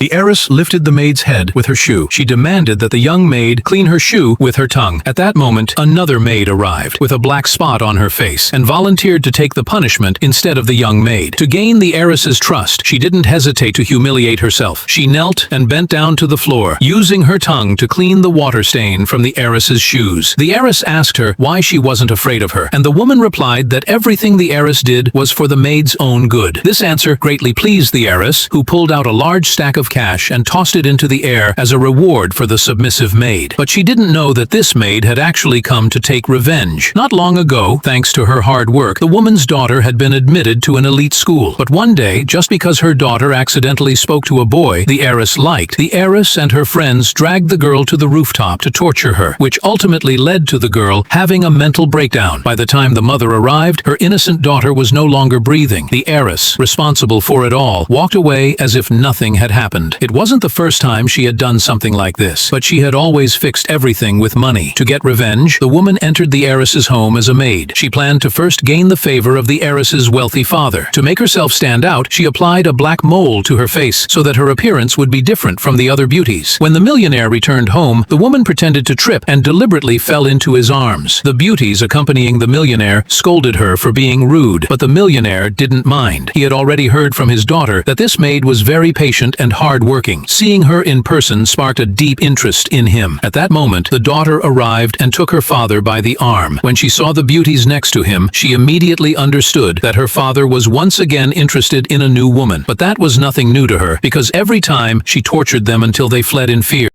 The heiress lifted the maid's head with her shoe. She demanded that the young maid clean her shoe with her tongue. At that moment, another maid arrived with a black spot on her face and volunteered to take the punishment instead of the young maid. To gain the heiress's trust, she didn't hesitate to humiliate herself. She knelt and bent down to the floor, using her tongue to clean the water stain from the heiress's shoes. The heiress asked her why she wasn't afraid of her, and the woman replied that everything the heiress did was for the maid's own good. This answer greatly pleased the heiress, who pulled out a large stack of cash and tossed it into the air as a reward for the submissive maid. But she didn't know that this maid had actually come to take revenge. Not long ago, thanks to her hard work, the woman's daughter had been admitted to an elite school. But one day, just because her daughter accidentally spoke to a boy the heiress liked, the heiress and her friends dragged the girl to the rooftop to torture her, which ultimately led to the girl having a mental breakdown. By the time the mother arrived, her innocent daughter was no longer breathing. The heiress, responsible for it all, walked away as if nothing had happened. It wasn't the first time she had done something like this, but she had always fixed everything with money. To get revenge, the woman entered the heiress's home as a maid. She planned to first gain the favor of the heiress's wealthy father. To make herself stand out, she applied a black mole to her face so that her appearance would be different from the other beauties. When the millionaire returned home, the woman pretended to trip and deliberately fell into his arms. The beauties accompanying the millionaire scolded her for being rude, but the millionaire didn't mind. He had already heard from his daughter that this maid was very patient and hard-working. Seeing her in person sparked a deep interest in him. At that moment, the daughter arrived and took her father by the arm. When she saw the beauties next to him, she immediately understood that her father was once again interested in a new woman. But that was nothing new to her, because every time she tortured them until they fled in fear.